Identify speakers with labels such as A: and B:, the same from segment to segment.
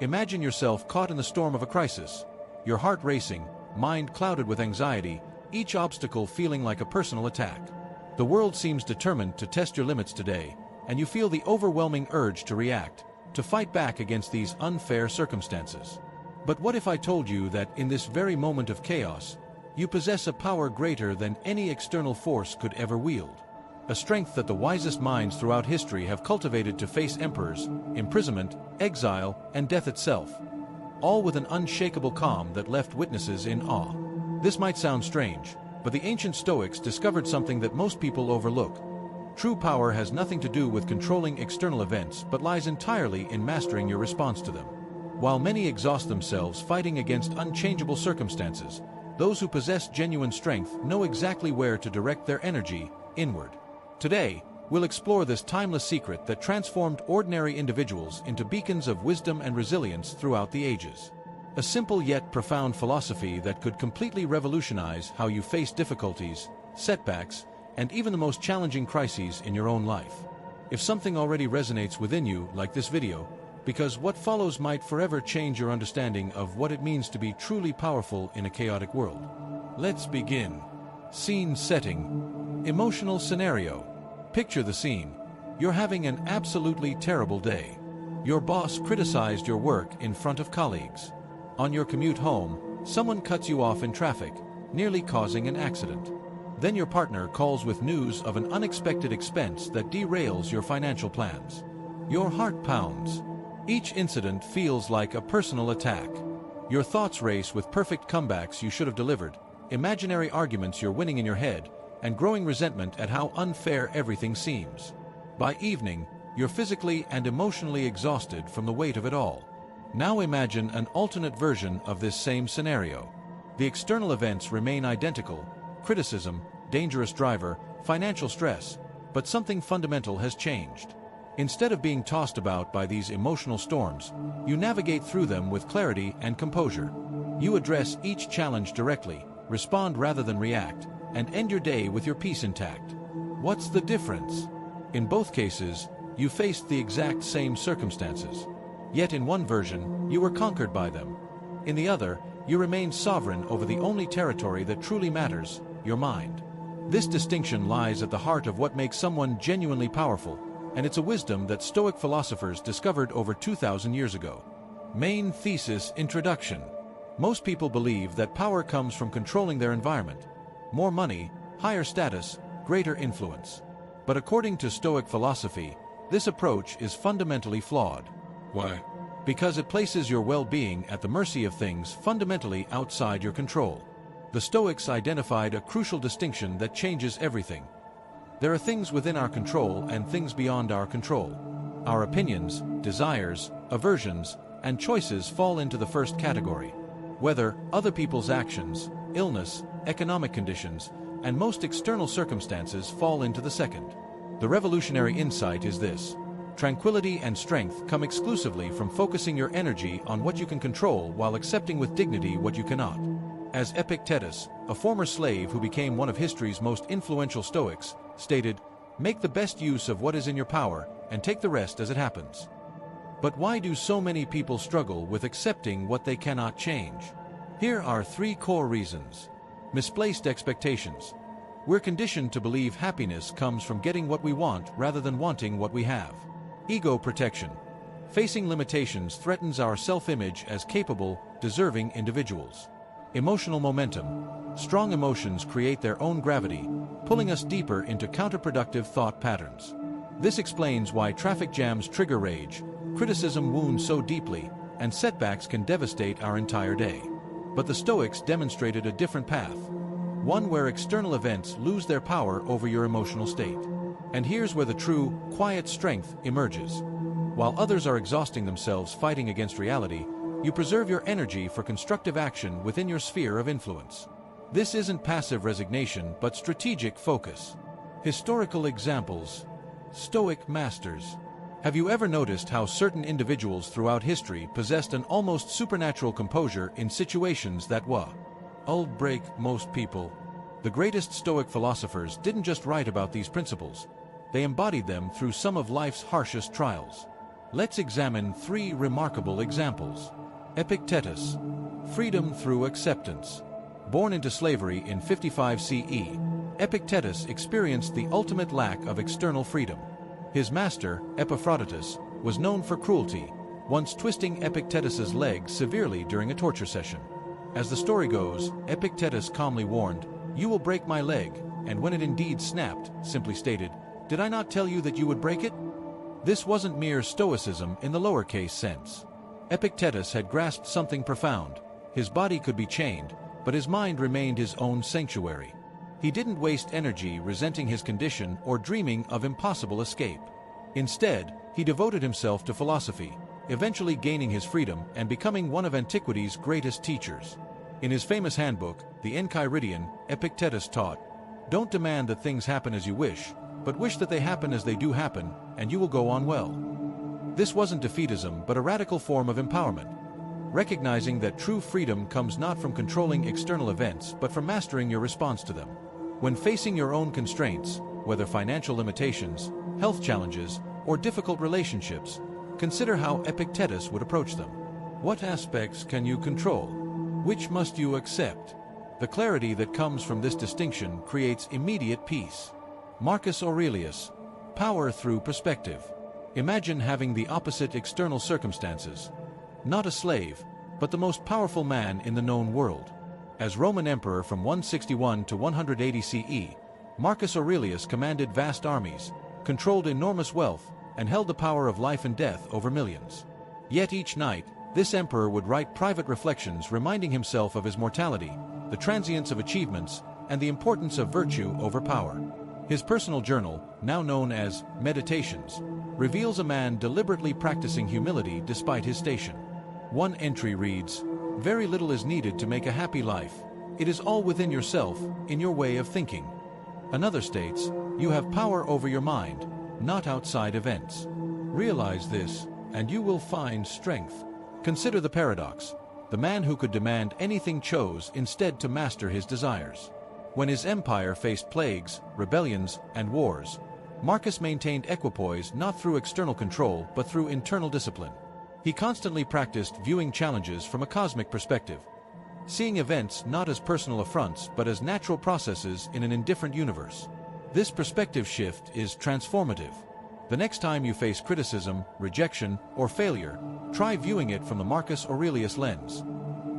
A: Imagine yourself caught in the storm of a crisis, your heart racing, mind clouded with anxiety, each obstacle feeling like a personal attack. The world seems determined to test your limits today, and you feel the overwhelming urge to react, to fight back against these unfair circumstances. But what if I told you that in this very moment of chaos, you possess a power greater than any external force could ever wield? A strength that the wisest minds throughout history have cultivated to face emperors, imprisonment, exile, and death itself, all with an unshakable calm that left witnesses in awe. This might sound strange, but the ancient Stoics discovered something that most people overlook. True power has nothing to do with controlling external events but lies entirely in mastering your response to them. While many exhaust themselves fighting against unchangeable circumstances, those who possess genuine strength know exactly where to direct their energy inward. Today, we'll explore this timeless secret that transformed ordinary individuals into beacons of wisdom and resilience throughout the ages. A simple yet profound philosophy that could completely revolutionize how you face difficulties, setbacks, and even the most challenging crises in your own life. If something already resonates within you, like this video, because what follows might forever change your understanding of what it means to be truly powerful in a chaotic world. Let's begin. Scene setting. Emotional scenario. Picture the scene. You're having an absolutely terrible day. Your boss criticized your work in front of colleagues. On your commute home, someone cuts you off in traffic, nearly causing an accident. Then your partner calls with news of an unexpected expense that derails your financial plans. Your heart pounds. Each incident feels like a personal attack. Your thoughts race with perfect comebacks you should have delivered, imaginary arguments you're winning in your head, and growing resentment at how unfair everything seems. By evening, you're physically and emotionally exhausted from the weight of it all. Now imagine an alternate version of this same scenario. The external events remain identical: criticism, dangerous driver, financial stress, but something fundamental has changed. Instead of being tossed about by these emotional storms, you navigate through them with clarity and composure. You address each challenge directly, respond rather than react, and end your day with your peace intact. What's the difference? In both cases, you faced the exact same circumstances. Yet in one version, you were conquered by them. In the other, you remained sovereign over the only territory that truly matters, your mind. This distinction lies at the heart of what makes someone genuinely powerful, and it's a wisdom that Stoic philosophers discovered over 2,000 years ago. Main thesis introduction. Most people believe that power comes from controlling their environment. More money, higher status, greater influence. But according to Stoic philosophy, this approach is fundamentally flawed. Why? Because it places your well-being at the mercy of things fundamentally outside your control. The Stoics identified a crucial distinction that changes everything. There are things within our control and things beyond our control. Our opinions, desires, aversions, and choices fall into the first category. Whether other people's actions, illness, economic conditions, and most external circumstances fall into the second. The revolutionary insight is this: tranquility and strength come exclusively from focusing your energy on what you can control while accepting with dignity what you cannot. As Epictetus, a former slave who became one of history's most influential Stoics, stated, "Make the best use of what is in your power, and take the rest as it happens." But why do so many people struggle with accepting what they cannot change? Here are 3 core reasons. Misplaced expectations. We're conditioned to believe happiness comes from getting what we want rather than wanting what we have. Ego protection. Facing limitations threatens our self-image as capable, deserving individuals. Emotional momentum. Strong emotions create their own gravity, pulling us deeper into counterproductive thought patterns. This explains why traffic jams trigger rage, criticism wounds so deeply, and setbacks can devastate our entire day. But the Stoics demonstrated a different path, one where external events lose their power over your emotional state. And here's where the true, quiet strength emerges. While others are exhausting themselves fighting against reality, you preserve your energy for constructive action within your sphere of influence. This isn't passive resignation, but strategic focus. Historical examples. Stoic masters. Have you ever noticed how certain individuals throughout history possessed an almost supernatural composure in situations that break most people? The greatest Stoic philosophers didn't just write about these principles. They embodied them through some of life's harshest trials. Let's examine 3 remarkable examples. Epictetus, freedom through acceptance. Born into slavery in 55 CE, Epictetus experienced the ultimate lack of external freedom. His master, Epictetus, was known for cruelty, once twisting Epictetus's leg severely during a torture session. As the story goes, Epictetus calmly warned, "You will break my leg," and when it indeed snapped, simply stated, "Did I not tell you that you would break it?" This wasn't mere stoicism in the lowercase sense. Epictetus had grasped something profound. His body could be chained, but his mind remained his own sanctuary. He didn't waste energy resenting his condition or dreaming of impossible escape. Instead, he devoted himself to philosophy, eventually gaining his freedom and becoming one of antiquity's greatest teachers. In his famous handbook, the Enchiridion, Epictetus taught, "Don't demand that things happen as you wish, but wish that they happen as they do happen, and you will go on well." This wasn't defeatism, but a radical form of empowerment, recognizing that true freedom comes not from controlling external events, but from mastering your response to them. When facing your own constraints, whether financial limitations, health challenges, or difficult relationships, consider how Epictetus would approach them. What aspects can you control? Which must you accept? The clarity that comes from this distinction creates immediate peace. Marcus Aurelius, power through perspective. Imagine having the opposite external circumstances. Not a slave, but the most powerful man in the known world. As Roman emperor from 161 to 180 CE, Marcus Aurelius commanded vast armies, controlled enormous wealth, and held the power of life and death over millions. Yet each night, this emperor would write private reflections reminding himself of his mortality, the transience of achievements, and the importance of virtue over power. His personal journal, now known as Meditations, reveals a man deliberately practicing humility despite his station. One entry reads, "Very little is needed to make a happy life. It is all within yourself, in your way of thinking." Another states, "You have power over your mind, not outside events. Realize this, and you will find strength." Consider the paradox. The man who could demand anything chose instead to master his desires. When his empire faced plagues, rebellions, and wars, Marcus maintained equipoise not through external control but through internal discipline. He constantly practiced viewing challenges from a cosmic perspective, seeing events not as personal affronts but as natural processes in an indifferent universe. This perspective shift is transformative. The next time you face criticism, rejection, or failure, try viewing it from the Marcus Aurelius lens.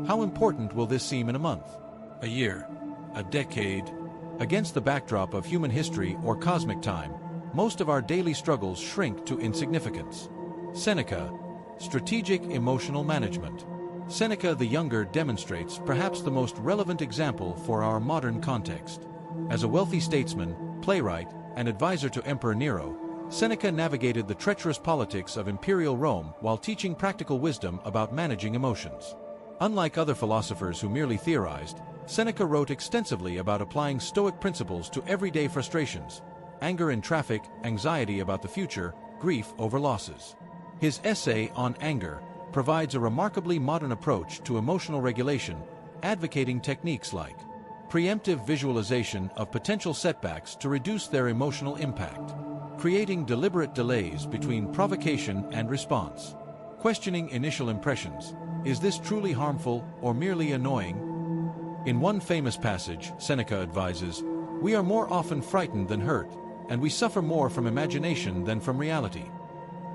A: How important will this seem in a month, a year, a decade? Against the backdrop of human history or cosmic time, most of our daily struggles shrink to insignificance. Seneca, strategic emotional management. Seneca the Younger demonstrates perhaps the most relevant example for our modern context. As a wealthy statesman, playwright, and advisor to Emperor Nero, Seneca navigated the treacherous politics of imperial Rome while teaching practical wisdom about managing emotions. Unlike other philosophers who merely theorized, Seneca wrote extensively about applying Stoic principles to everyday frustrations, anger in traffic, anxiety about the future, grief over losses. His essay on anger provides a remarkably modern approach to emotional regulation, advocating techniques like preemptive visualization of potential setbacks to reduce their emotional impact, creating deliberate delays between provocation and response, questioning initial impressions. Is this truly harmful or merely annoying? In one famous passage, Seneca advises, "We are more often frightened than hurt, and we suffer more from imagination than from reality."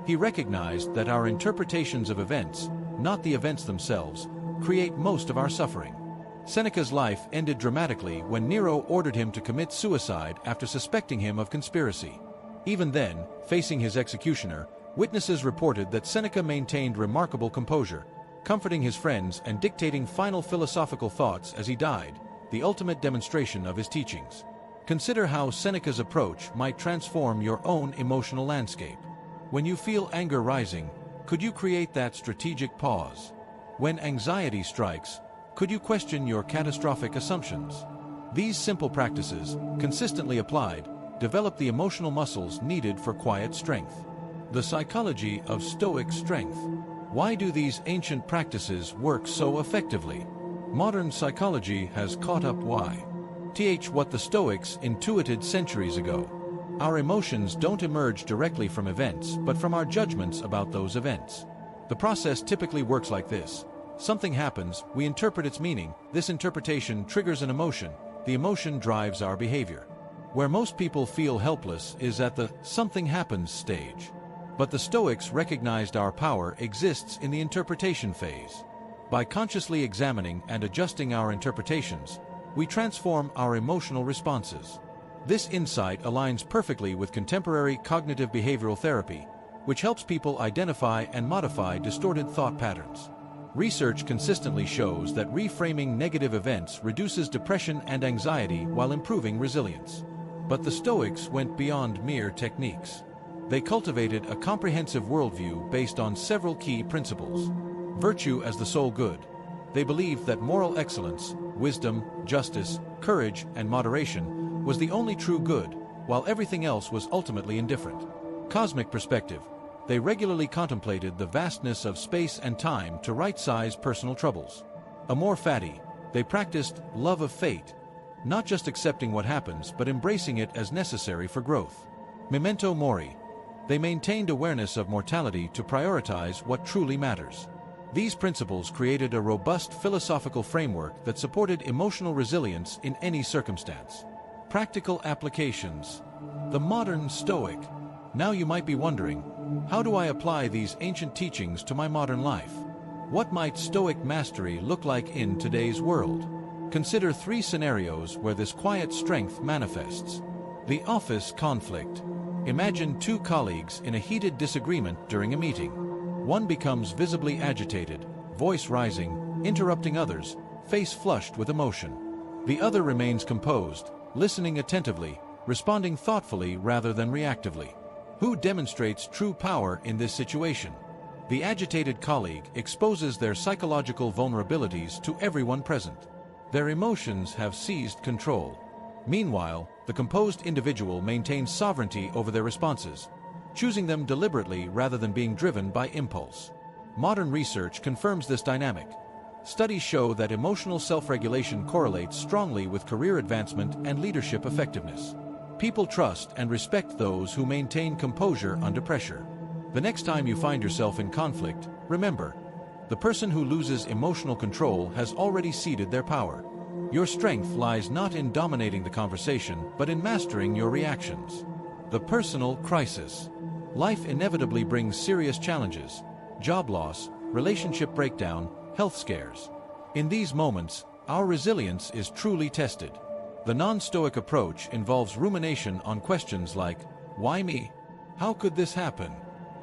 A: He recognized that our interpretations of events, not the events themselves, create most of our suffering. Seneca's life ended dramatically when Nero ordered him to commit suicide after suspecting him of conspiracy. Even then, facing his executioner, witnesses reported that Seneca maintained remarkable composure, comforting his friends and dictating final philosophical thoughts as he died, the ultimate demonstration of his teachings. Consider how Seneca's approach might transform your own emotional landscape. When you feel anger rising, could you create that strategic pause? When anxiety strikes, could you question your catastrophic assumptions? These simple practices, consistently applied, develop the emotional muscles needed for quiet strength. The psychology of Stoic strength. Why do these ancient practices work so effectively? Modern psychology has caught up what the Stoics intuited centuries ago. Our emotions don't emerge directly from events, but from our judgments about those events. The process typically works like this. Something happens, we interpret its meaning, this interpretation triggers an emotion, the emotion drives our behavior. Where most people feel helpless is at the something happens stage. But the Stoics recognized our power exists in the interpretation phase. By consciously examining and adjusting our interpretations, we transform our emotional responses. This insight aligns perfectly with contemporary cognitive behavioral therapy, which helps people identify and modify distorted thought patterns. Research consistently shows that reframing negative events reduces depression and anxiety while improving resilience. But the Stoics went beyond mere techniques. They cultivated a comprehensive worldview based on several key principles. Virtue as the sole good. They believed that moral excellence, wisdom, justice, courage, and moderation was the only true good, while everything else was ultimately indifferent. Cosmic perspective. They regularly contemplated the vastness of space and time to right-size personal troubles. Amor fati. They practiced love of fate, not just accepting what happens but embracing it as necessary for growth. Memento mori. They maintained awareness of mortality to prioritize what truly matters. These principles created a robust philosophical framework that supported emotional resilience in any circumstance. Practical applications. The modern Stoic. Now you might be wondering, how do I apply these ancient teachings to my modern life? What might Stoic mastery look like in today's world? Consider 3 scenarios where this quiet strength manifests. The office conflict. Imagine 2 colleagues in a heated disagreement during a meeting. One becomes visibly agitated, voice rising, interrupting others, face flushed with emotion. The other remains composed, listening attentively, responding thoughtfully rather than reactively. Who demonstrates true power in this situation? The agitated colleague exposes their psychological vulnerabilities to everyone present. Their emotions have seized control. Meanwhile, the composed individual maintains sovereignty over their responses, choosing them deliberately rather than being driven by impulse. Modern research confirms this dynamic. Studies show that emotional self-regulation correlates strongly with career advancement and leadership effectiveness. People trust and respect those who maintain composure under pressure. The next time you find yourself in conflict, remember, the person who loses emotional control has already ceded their power. Your strength lies not in dominating the conversation, but in mastering your reactions. The personal crisis. Life inevitably brings serious challenges: job loss, relationship breakdown, health scares. In these moments, our resilience is truly tested. The non-Stoic approach involves rumination on questions like, why me? How could this happen?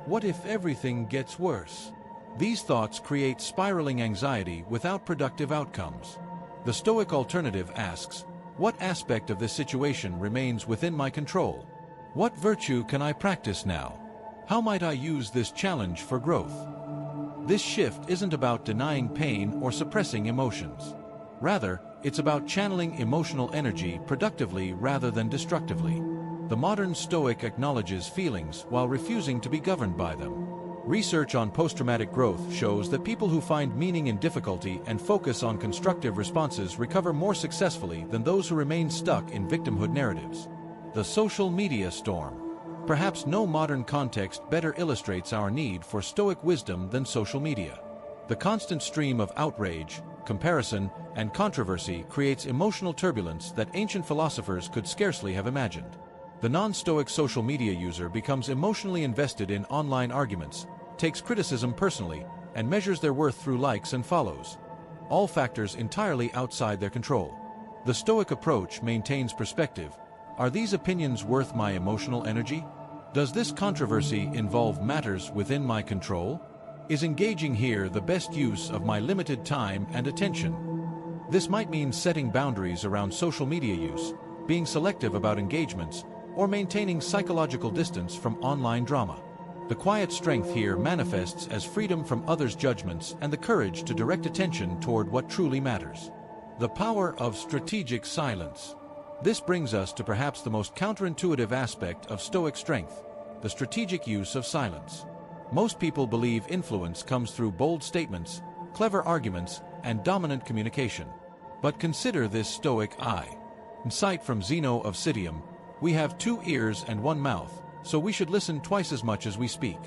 A: What if everything gets worse? These thoughts create spiraling anxiety without productive outcomes. The Stoic alternative asks, what aspect of this situation remains within my control? What virtue can I practice now? How might I use this challenge for growth? This shift isn't about denying pain or suppressing emotions. Rather, it's about channeling emotional energy productively rather than destructively. The modern Stoic acknowledges feelings while refusing to be governed by them. Research on post-traumatic growth shows that people who find meaning in difficulty and focus on constructive responses recover more successfully than those who remain stuck in victimhood narratives. The social media storm. Perhaps no modern context better illustrates our need for Stoic wisdom than social media. The constant stream of outrage, comparison, and controversy creates emotional turbulence that ancient philosophers could scarcely have imagined. The non-Stoic social media user becomes emotionally invested in online arguments, takes criticism personally, and measures their worth through likes and follows, all factors entirely outside their control. The Stoic approach maintains perspective. Are these opinions worth my emotional energy? Does this controversy involve matters within my control? Is engaging here the best use of my limited time and attention? This might mean setting boundaries around social media use, being selective about engagements, or maintaining psychological distance from online drama. The quiet strength here manifests as freedom from others' judgments and the courage to direct attention toward what truly matters. The power of strategic silence. This brings us to perhaps the most counterintuitive aspect of Stoic strength, the strategic use of silence. Most people believe influence comes through bold statements, clever arguments, and dominant communication. But consider this Stoic insight from Zeno of Citium. We have 2 ears and 1 mouth, so we should listen twice as much as we speak.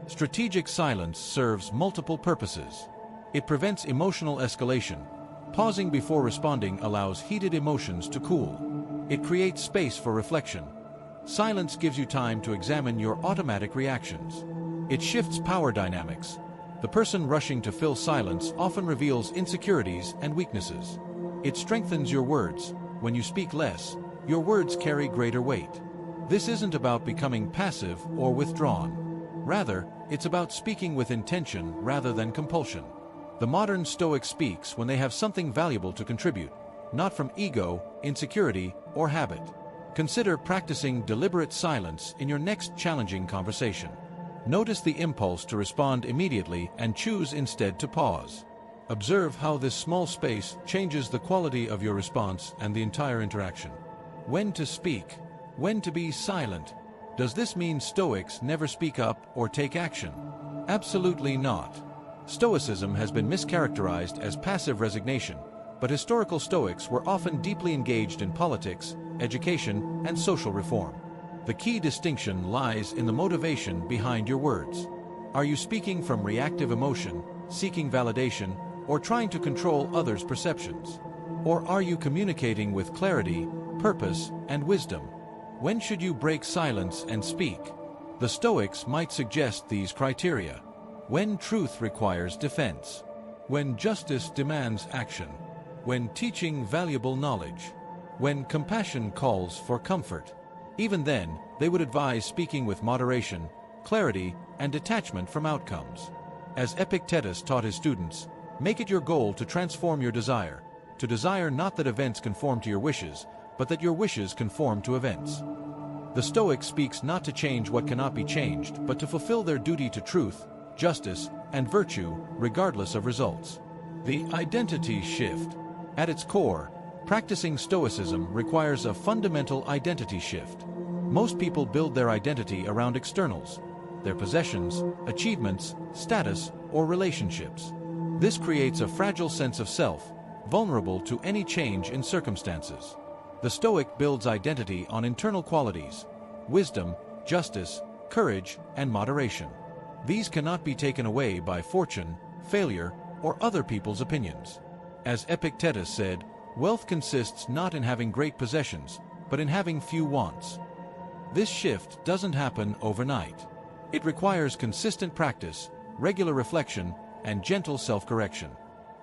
A: Strategic silence serves multiple purposes. It prevents emotional escalation. Pausing before responding allows heated emotions to cool. It creates space for reflection. Silence gives you time to examine your automatic reactions. It shifts power dynamics. The person rushing to fill silence often reveals insecurities and weaknesses. It strengthens your words. When you speak less, your words carry greater weight. This isn't about becoming passive or withdrawn. Rather, it's about speaking with intention rather than compulsion. The modern Stoic speaks when they have something valuable to contribute, not from ego, insecurity, or habit. Consider practicing deliberate silence in your next challenging conversation. Notice the impulse to respond immediately and choose instead to pause. Observe how this small space changes the quality of your response and the entire interaction. When to speak, when to be silent. Does this mean Stoics never speak up or take action? Absolutely not. Stoicism has been mischaracterized as passive resignation, but historical Stoics were often deeply engaged in politics, education, and social reform. The key distinction lies in the motivation behind your words. Are you speaking from reactive emotion, seeking validation, or trying to control others' perceptions? Or are you communicating with clarity, purpose, and wisdom? When should you break silence and speak? The Stoics might suggest these criteria. When truth requires defense. When justice demands action. When teaching valuable knowledge. When compassion calls for comfort. Even then, they would advise speaking with moderation, clarity, and detachment from outcomes. As Epictetus taught his students, make it your goal to transform your desire, to desire not that events conform to your wishes, but that your wishes conform to events. The Stoic speaks not to change what cannot be changed, but to fulfill their duty to truth, justice, and virtue, regardless of results. The identity shift. At its core, practicing Stoicism requires a fundamental identity shift. Most people build their identity around externals, their possessions, achievements, status, or relationships. This creates a fragile sense of self, vulnerable to any change in circumstances. The Stoic builds identity on internal qualities: wisdom, justice, courage, and moderation. These cannot be taken away by fortune, failure, or other people's opinions. As Epictetus said, wealth consists not in having great possessions, but in having few wants. This shift doesn't happen overnight. It requires consistent practice, regular reflection, and gentle self-correction.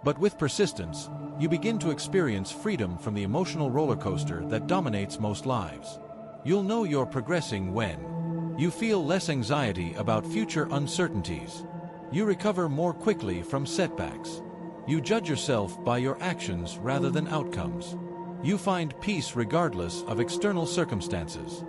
A: But with persistence, you begin to experience freedom from the emotional roller coaster that dominates most lives. You'll know you're progressing when you feel less anxiety about future uncertainties. You recover more quickly from setbacks. You judge yourself by your actions rather than outcomes. You find peace regardless of external circumstances.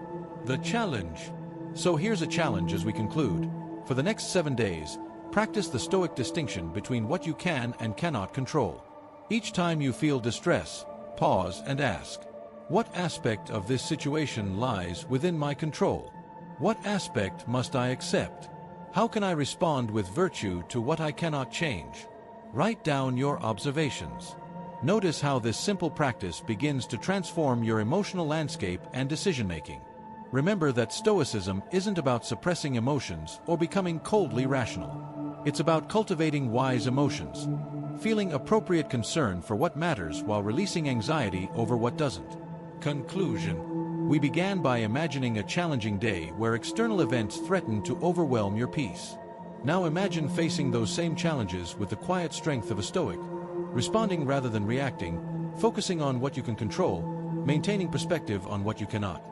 A: The challenge. So here's a challenge as we conclude. For the next 7 days, practice the Stoic distinction between what you can and cannot control. Each time you feel distress, pause and ask, what aspect of this situation lies within my control? What aspect must I accept? How can I respond with virtue to what I cannot change? Write down your observations. Notice how this simple practice begins to transform your emotional landscape and decision-making. Remember that Stoicism isn't about suppressing emotions or becoming coldly rational. It's about cultivating wise emotions, feeling appropriate concern for what matters while releasing anxiety over what doesn't. Conclusion. We began by imagining a challenging day where external events threaten to overwhelm your peace. Now imagine facing those same challenges with the quiet strength of a Stoic, responding rather than reacting, focusing on what you can control, maintaining perspective on what you cannot.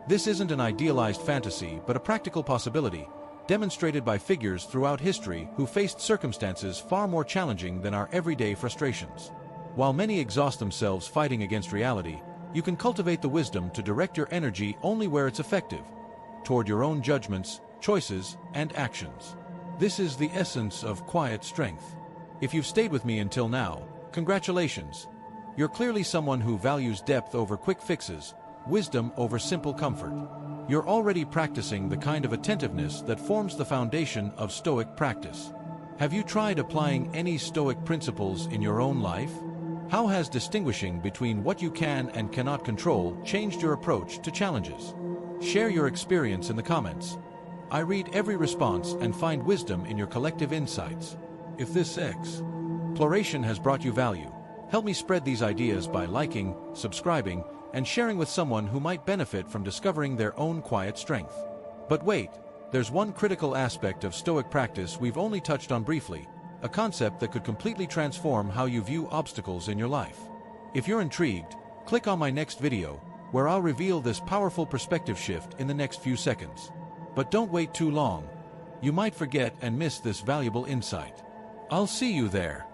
A: This isn't an idealized fantasy, but a practical possibility, demonstrated by figures throughout history who faced circumstances far more challenging than our everyday frustrations. While many exhaust themselves fighting against reality, you can cultivate the wisdom to direct your energy only where it's effective, toward your own judgments, choices, and actions. This is the essence of quiet strength. If you've stayed with me until now, congratulations. You're clearly someone who values depth over quick fixes, wisdom over simple comfort. You're already practicing the kind of attentiveness that forms the foundation of Stoic practice. Have you tried applying any Stoic principles in your own life? How has distinguishing between what you can and cannot control changed your approach to challenges? Share your experience in the comments. I read every response and find wisdom in your collective insights. If this exploration has brought you value, help me spread these ideas by liking, subscribing, and sharing with someone who might benefit from discovering their own quiet strength. But wait, there's one critical aspect of Stoic practice we've only touched on briefly, a concept that could completely transform how you view obstacles in your life. If you're intrigued, click on my next video, where I'll reveal this powerful perspective shift in the next few seconds. But don't wait too long. You might forget and miss this valuable insight. I'll see you there.